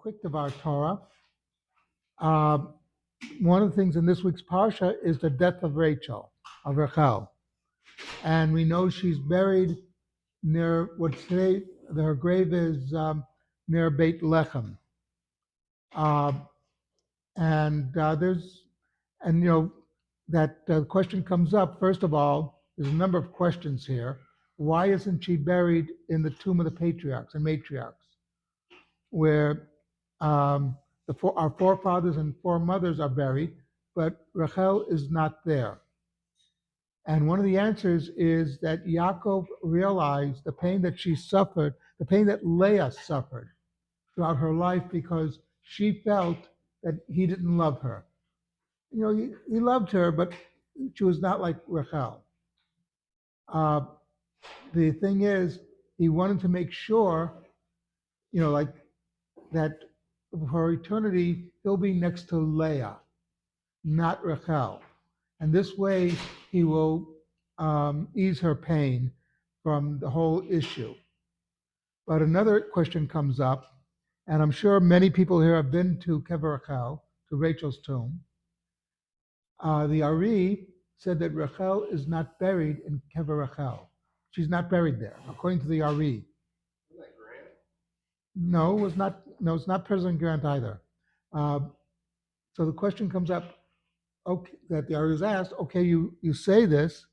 quick Devar Torah. One of the things in this week's Parsha is the death of Rachel, of Rachel. And we know she's buried near what today her grave is near Beit Lechem. That question comes up. First of all, there's a number of questions here. Why isn't she buried in the tomb of the patriarchs and matriarchs, where our forefathers and foremothers are buried, but Rachel is not there? And one of the answers is that Yaakov realized the pain that she suffered, the pain that Leah suffered throughout her life, because she felt that he didn't love her. He loved her, but she was not like Rachel. The thing is, he wanted to make sure, like that for eternity, he'll be next to Leah, not Rachel. And this way, he will ease her pain from the whole issue. But another question comes up, and I'm sure many people here have been to Kever Rachel, to Rachel's tomb. The Ari said that Rachel is not buried in Kever Rachel. She's not buried there, according to the Ari. Isn't that Grant? No, it was not. No, it's not President Grant either. So the question comes up, okay, that the Ari was asked, okay, you say this,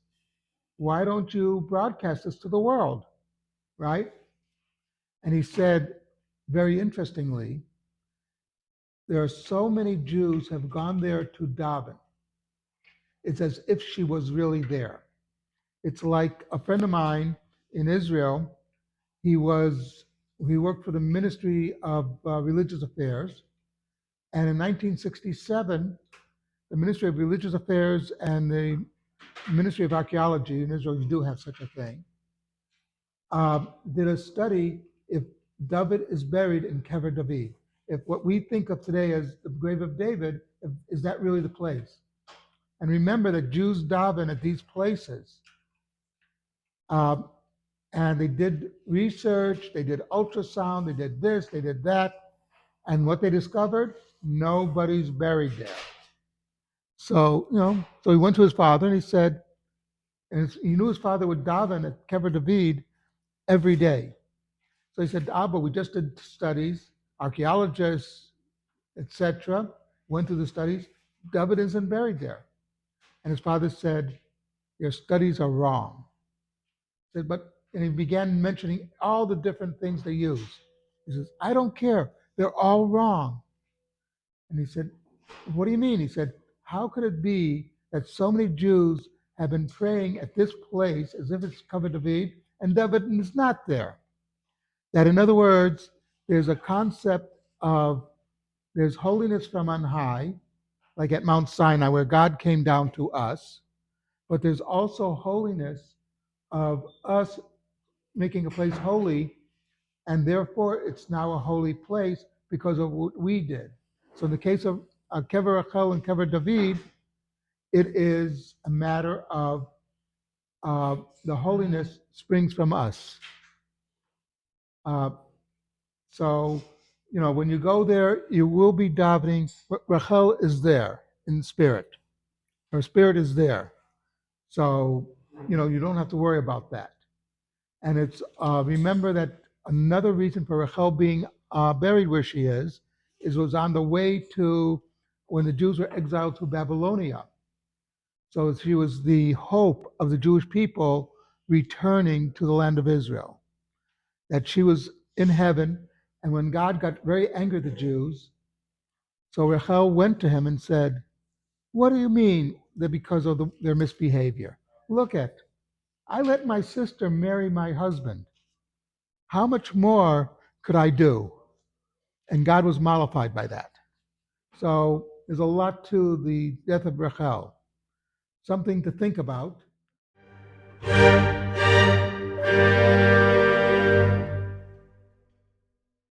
why don't you broadcast this to the world, right? And he said, very interestingly, there are so many Jews have gone there to daven. It's as if she was really there. It's like a friend of mine in Israel. He worked for the Ministry of Religious Affairs, and in 1967, the Ministry of Religious Affairs and the Ministry of Archaeology in Israel, you do have such a thing, did a study if David is buried in Kever David. If what we think of today as the grave of David, is that really the place? And remember that Jews daven at these places. And they did research, they did ultrasound, they did this, they did that. And what they discovered, nobody's buried there. So, so he went to his father and he said, and he knew his father would daven at Kever David every day. So he said, Abba, we just did studies, archaeologists, etc., went through the studies. David isn't buried there. And his father said, your studies are wrong. He said, and he began mentioning all the different things they use. He says, I don't care. They're all wrong. And he said, what do you mean? He said, how could it be that so many Jews have been praying at this place as if it's Kever David, and David is not there? That, in other words, there's a concept of there's holiness from on high, like at Mount Sinai, where God came down to us, but there's also holiness of us making a place holy, and therefore it's now a holy place because of what we did. So in the case of Kever Rachel and Kever David, it is a matter of the holiness springs from us. So, when you go there, you will be davening. Rachel is there in spirit. Her spirit is there. So, you don't have to worry about that. And it's remember that another reason for Rachel being buried where she is was on the way to when the Jews were exiled to Babylonia. So she was the hope of the Jewish people returning to the land of Israel. That she was in heaven, and when God got very angry at the Jews, so Rachel went to him and said, what do you mean that because of their misbehavior? Look I let my sister marry my husband. How much more could I do? And God was mollified by that. So there's a lot to the death of Rachel. Something to think about.